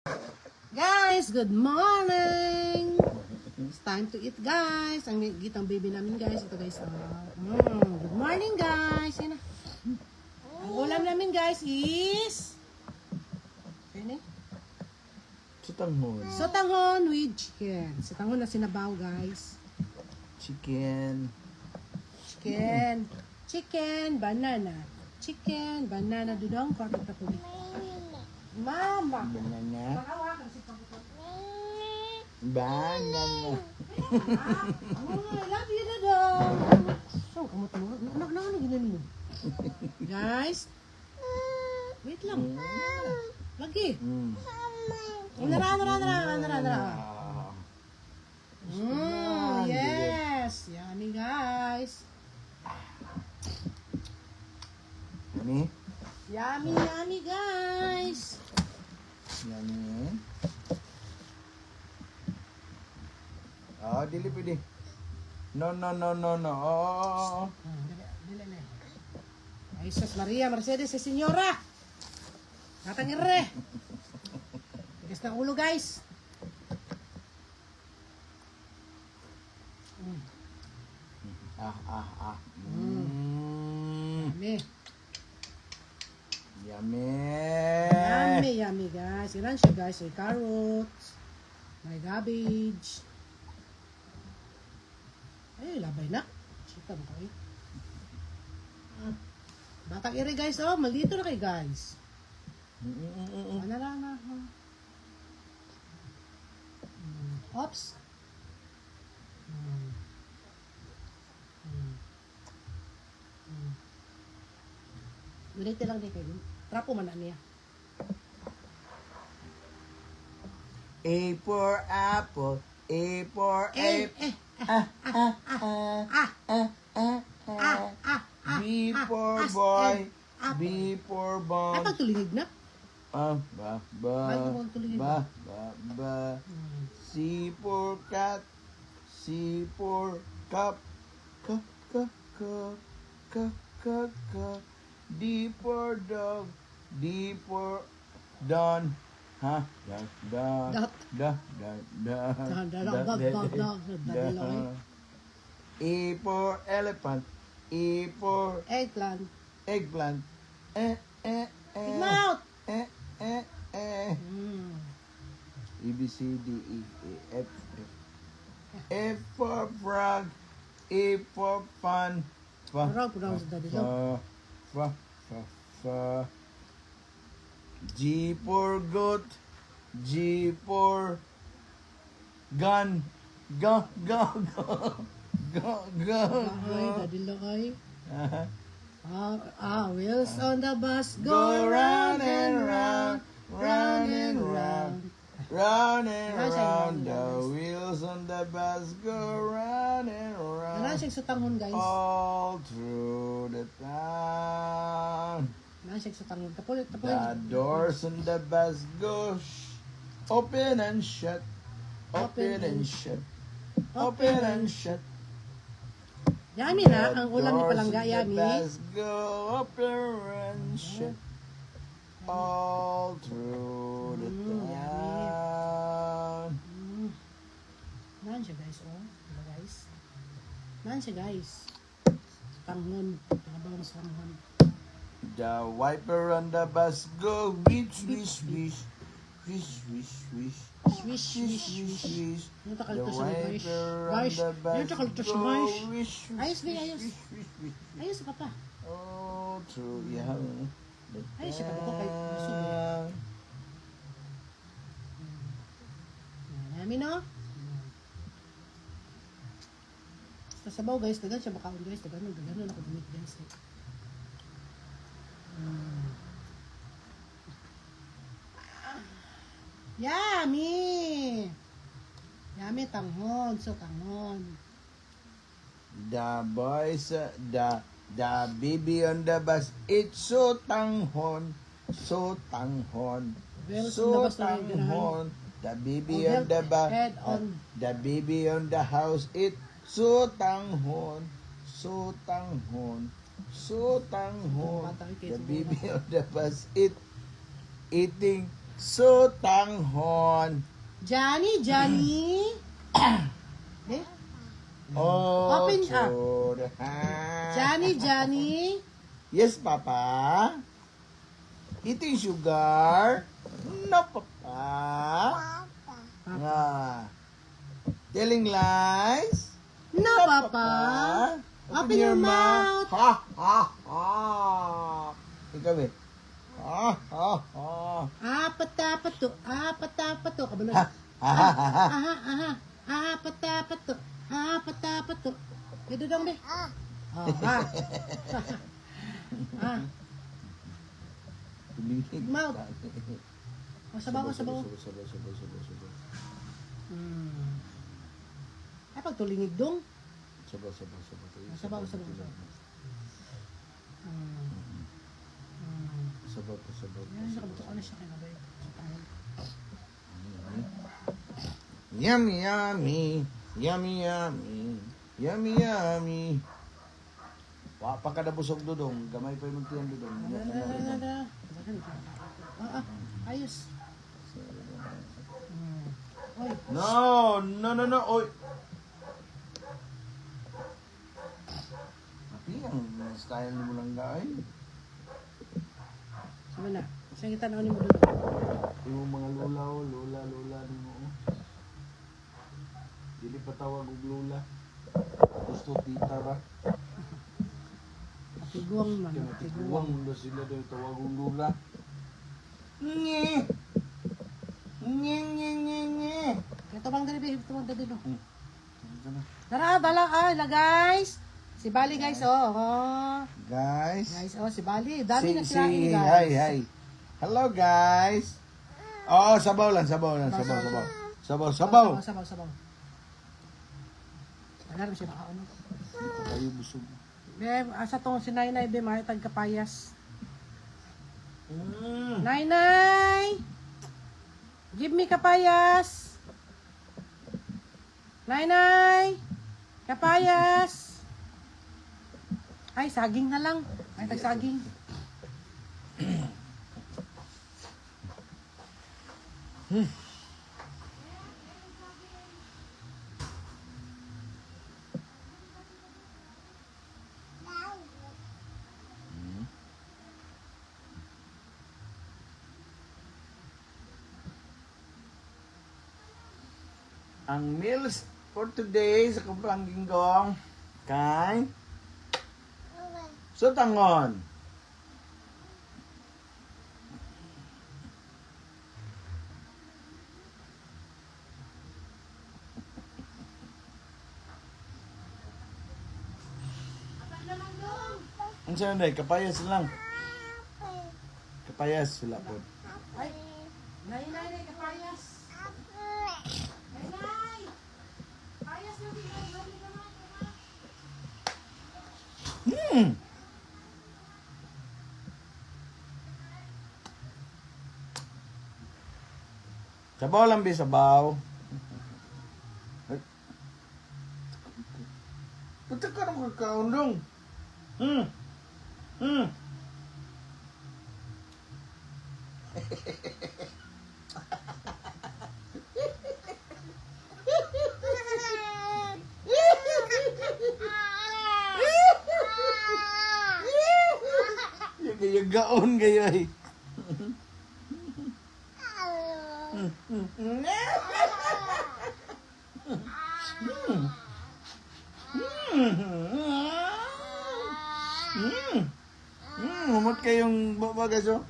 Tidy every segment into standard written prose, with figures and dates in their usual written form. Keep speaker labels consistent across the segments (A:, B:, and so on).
A: Guys, good morning! It's time to eat, guys. Ang gitang baby namin, guys. Ito, guys. Good morning, guys. Yan na. Ang ulam namin, guys, is... Ano?
B: Sotanghon.
A: Sotanghon with chicken. Sotanghon na sinabaw, guys.
B: Chicken.
A: Chicken, banana. Chicken, banana, dudong, korte na po. Mama!
B: Banana.
A: Makawakan si Pagkakot.
B: Banana.
A: I love you, dudong. So, kamu mo. Ano ginano mo? Guys, wait lang. Lagi. Nara. Yes. Yummy, guys.
B: Yummy.
A: Yummy, guys.
B: Yummy. Oh, dili pwede. No. Oh.
A: Dili na. Ay, sus Maria, Mercedes, senyora. Natangire. Tigas na ulo, guys.
B: Yummy.
A: Yummy, guys. Ilan siya, guys? May carrots. May cabbage. Ay, labay na. Chika mo kayo. Batang iri, guys. Oh, malito na kayo, guys. Ano na. Oops. Ganito lang din kayo. Trapo man na niya.
B: A for apple. A for apple. B for boy. B for
A: Ay,
B: ball.
A: pagtulingig na.
B: Ba. C for cat. C for cup. Cup. D for dog. D for Don. Ha? E for elephant. E for
A: Eggplant.
B: eggplant.
A: Big mouth.
B: E B C D E F. F for frog. E for fun.
A: Frog, pronounce that is
B: G for goat. G for gun. Go.
A: Ay, dadilo ay. Wheels on the bus go round and round.
B: Round and round. The wheels on the bus go round and
A: Nara
B: round.
A: siya sa tangon, guys.
B: All through the town.
A: Nara siya sa tangon. Tapulit.
B: The doors on the bus go open and shut. Open and shut.
A: Yummy na. Ang ulam ni Palangga, yummy.
B: The bus go open and shut. All through the town.
A: Naan siya, guys. Oh, diba, guys? Naan siya, guys. Tanghon. Tinabaw sa tanghon.
B: The wiper on the bus go swish.
A: Ano ta
B: The
A: kalito sa guys?
B: wiper on
A: Guys,
B: the
A: ano
B: bus
A: ta kalito sa
B: go
A: guys?
B: wish.
A: Ayos, Bi, ayos. Ayos ka pa.
B: All through the
A: Ayos siya ka pa kay Masubi. Yummy, no? Sa sabaw, guys. Dagan siya makaon, guys. Dagan ako dumit, guys. Yummy! Yummy, tanghon. So, tanghon.
B: The boys, the baby on the bus, it's so tanghon.
A: Wheels on the
B: So
A: bus na rin,
B: tanghon. The baby
A: Oh,
B: on the bus,
A: head on.
B: the baby on the house, it's so tanghon. The baby on the bus, eating Sutanghon.
A: Johnny, Johnny. Eh?
B: Oh,
A: Open up.
B: Churahan.
A: Johnny, Johnny.
B: Yes, Papa. Ito yung sugar. No, Papa. Nga. Telling lies.
A: No, Papa. Open your mouth.
B: Ha, ha, ha. Ikaw eh. Ha, ha, ha.
A: Apatapato, apatapato. Kabalo.
B: Ha, ha, ha, ha, ha.
A: Aha, aha. Apatapato, apatapato. Ito dong, be. Oh, ha. Ah,
B: Tumingin.
A: Mouth. sabaw.
B: Sabaw.
A: Ay, pag tulingig dong.
B: Sabaw.
A: Sabaw.
B: Sabaw.
A: Yan, nakabuto ka na siya kinabay.
B: Yummy, yummy. Yummy, yummy. Yummy, yummy. Wa pa kada busog dudong. Gamay pa yung magtiyan dudong.
A: Ayos. Oy,
B: No. Oy. Tapi ang style ni mo lang guys.
A: sabi na. Saan kita na mo dito?
B: Yung mga lola ni mo. Dili pa tawag og lola. Gusto tita ba?
A: Tiguang man.
B: Tiguang na sila daw tawag og lola. Nye.
A: Ito bang dali, ito bang dali.
B: Ito na.
A: Tara, bala guys. Si Bali guys,
B: Guys.
A: Guys, si Bali. Dami na sila
B: Hi,
A: guys.
B: hi. Hello guys. Oh, sabaw lang. Sabaw.
A: Sabaw. Alam siya baka ano.
B: Ito kayo busog.
A: Be, asa tong si Nainay, be, may tagkapayas. Nainay! Give me kapayas! Nainay! Kapayas! Ay, saging na lang. May tagsaging.
B: Ang meals for today sa Kapangginggong kay Sutanghon. Ang saan na kapayas lang. Kapayas sila po.
A: Ay, Nainay, kapayas. Nainay! Kapayas na
B: Sabaw lang, sabaw. Ba't ka naman kakaundong? Yung gaon kayo eh. Umot kayong babagas oh.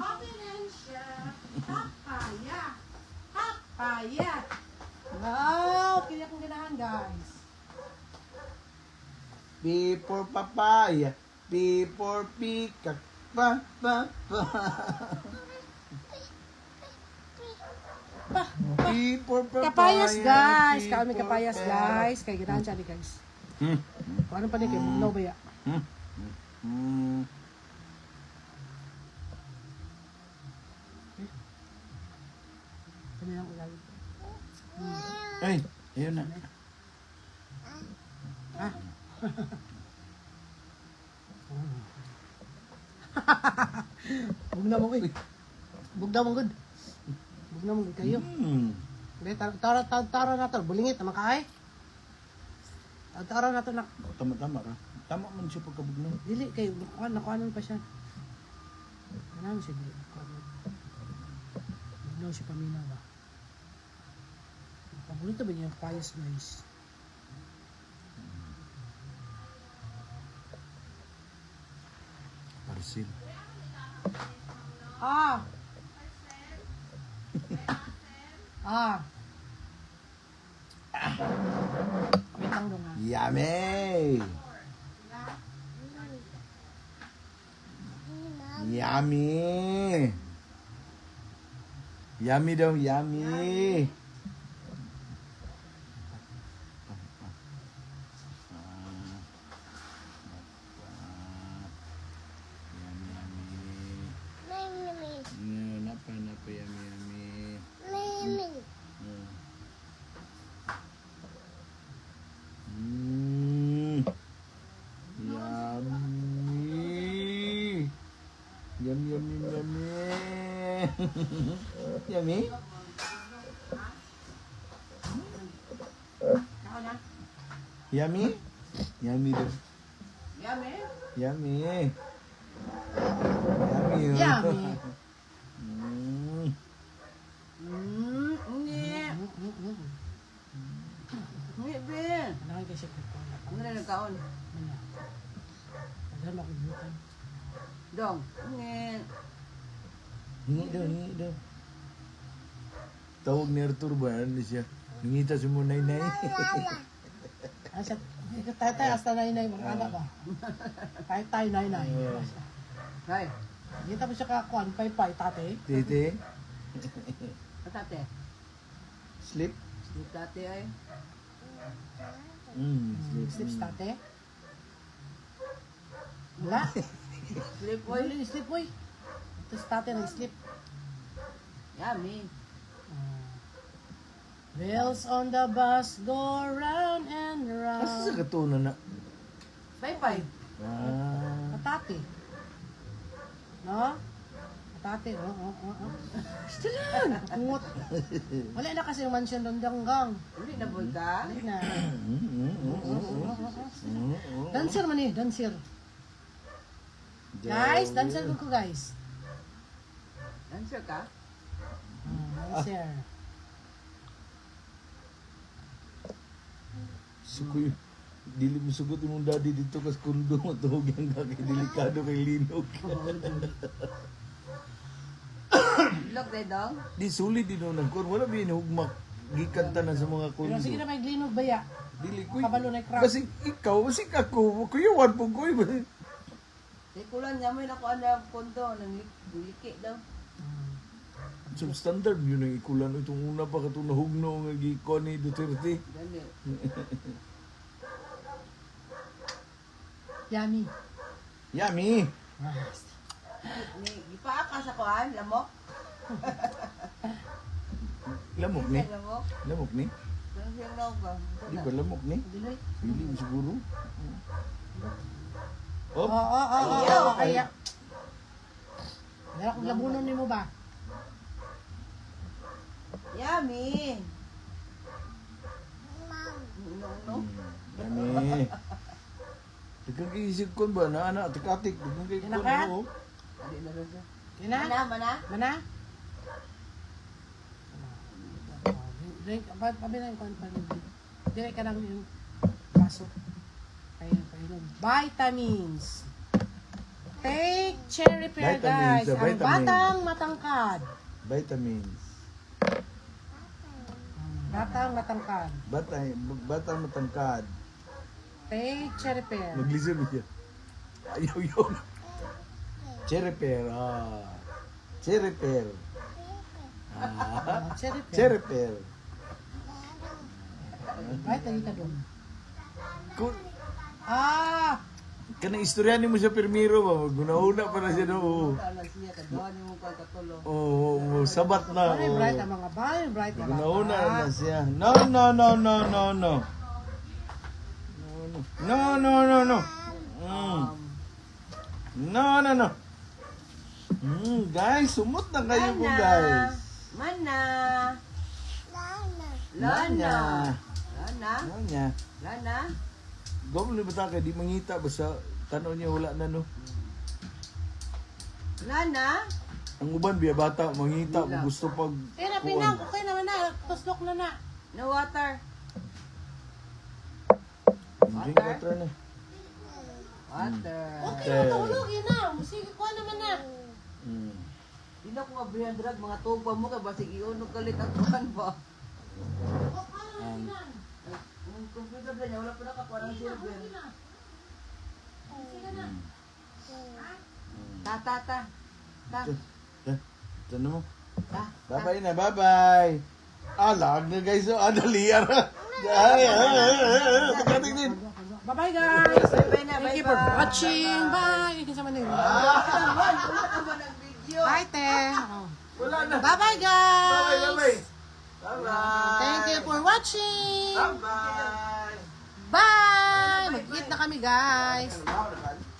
A: Opinensya. Papaya. Wow, kaya kong ganahan guys.
B: P for papaya, P for peacock, pa. P for papaya.
A: Kapayas guys.
B: P
A: Kami
B: for
A: kapayas
B: pear.
A: guys. Kaya ganahan siya guys. Kung ano pa niya kayo, no ba ya? Kami lang ulag.
B: Ay, ayun na.
A: Ah. Bugna mo gud. Bugna mo gud. Bugna mo gud kayo. Dahil tara na to. Bulingit naman ka ay. Tara na to na.
B: Tama ra. Tama man siya pagkabugnaw.
A: Dili kayo. Nakuanan pa siya. Ano siya dili? Bugnaw siya pamina ba? Paborito ba niya yung payas guys?
B: Parsil.
A: Ah! Ah! Wait lang dong ha.
B: Yummy! Yummy! Yummy daw, yummy! Napa, yummy, yummy. Yummy. Yummy. Yummy.
A: Ako na?
B: Yummy? Yummy daw.
A: Yummy?
B: Yummy. Yummy.
A: Yummy.
C: Hindi. Hindi, Ben.
A: Ano kayo kasi ko na?
C: Ang ganda ng kaon.
A: Ano? Pagdala ako bukan.
C: Dong. Hindi.
B: Hingi daw. Tawag ni Arthur ba? Ano siya? Nangita si mo nay-nay.
A: Asa, tatay hasta nay-nay mag-anak ba? Tay nay-nay.
C: Hay.
A: Kita mo siya kakuan, pay-pay, tate.
B: Tete,
C: Patate.
B: sleep?
C: Sleep tate ay.
A: Slips tate. Wala.
C: Sleep boy.
A: Wala sleep boy. Tapos tate nag-sleep.
C: Yummy.
A: Wheels on the bus go round and
B: Asa sa
A: round.
B: katuna na?
C: Pay-pay.
A: Patate. No? Patate. Oo. Still lang. Kungot. Wala na kasi yung mansion doon hanggang.
C: Hindi na boy ka.
A: Wala na. Dancer man eh. Dancer. Guys, dancer ko guys.
C: Answer ka?
A: Dancer.
B: Sukoy. Dili mo sugot imong daddy dito kas kundo mo tuhog yang kay delikado kay linog.
C: Look day dong.
B: Di sulit din nung nagkuhan. Wala ba yun hugmak. Gikan tanan sa mga kundo.
A: Pero sige na may glinog baya.
B: Dili ko.
A: Kabalo na crack.
B: Basig ikaw, basig ako. Kuyawan po ko.
C: Tikulan niya may nakuha na kondo. Nangiliki daw.
B: Substandard yun ang ikulan. Itong una pa katong nahugno nga gikon ni Duterte.
C: Dali.
A: Yummy.
B: Yummy!
C: Ipaa ka sa kuhan. Lamok.
B: Lamok ni?
C: Lamok.
B: Lamok ni?
C: Nang siyang daw ba?
B: Di ba lamok ni?
A: Diloy.
B: Hindi mo siguro.
A: Oo,
B: Oh,
A: kaya. Wala akong labunon ni mo ba?
C: Yummy. No.
B: Yummy! Dagang iisip ko ba na anak, tikatik, dagang kay
A: Yan
B: ko
A: ka?
B: no.
C: Adi na rin siya.
A: Kina?
C: Mana?
A: Mana? Drink, pabilang ko pa rin. Direk ka lang yung baso. Kaya vitamins. Take cherry pear
B: Vitamins,
A: guys.
B: the
A: Ang
B: vitamins.
A: batang matangkad.
B: Vitamins.
A: Batang matangkad.
B: Batang matangkad.
A: Take cherry pear.
B: Maglizard mo siya. Ayaw. Cherry pear. Cherry pear.
A: Cherry pear.
B: Cherry pear.
A: Right, lagi ka doon.
B: Kung
A: Ah!
B: istoryanin mo siya permiro ba? Maguna-una pa na siya no.
C: Kala siya kagawa niyo mo katulo.
B: Oo, sabat na.
A: Very bright ang mga bal. Bright ang mga
B: Maguna-una
A: bata.
B: na siya. No. No. Mm. No. Guys, sumot na kayo po guys.
C: Mana.
B: Lana.
C: Lana.
B: Lana.
C: Lana.
B: Gawin ba tayo, di mangita. Basta tanaw niya wala na no.
C: Lana.
B: Ang uban, biya bata, mangita. Gusto pag...
A: Kaya na, pinang. Okay naman na. Tuslok na na.
C: No water.
B: Drink water na.
C: Water.
A: Okay na, tulog. Yun na. Sige, kuha naman na.
C: Di na ko mabrihan drag mga tuba mo kay basig iunog kalit ang kuhan ba.
A: Oh, kuha naman na.
C: Ang computer ba niya wala pa nakakuha ng silver.
A: Sige na.
C: Ta. Ta.
B: Tano mo.
C: Ta.
B: Bye-bye na, bye-bye. Lag na guys, dali ara. Ay. Pagkating din.
A: Bye-bye, guys.
C: Bye na,
A: Thank you for watching. Bye. Ikin sa manin. Bye, te.
B: Wala na.
A: Bye-bye, guys.
B: Bye-bye. Bye-bye.
A: Thank you for watching.
B: Bye-bye.
A: Bye. Mag-eat na kami, guys.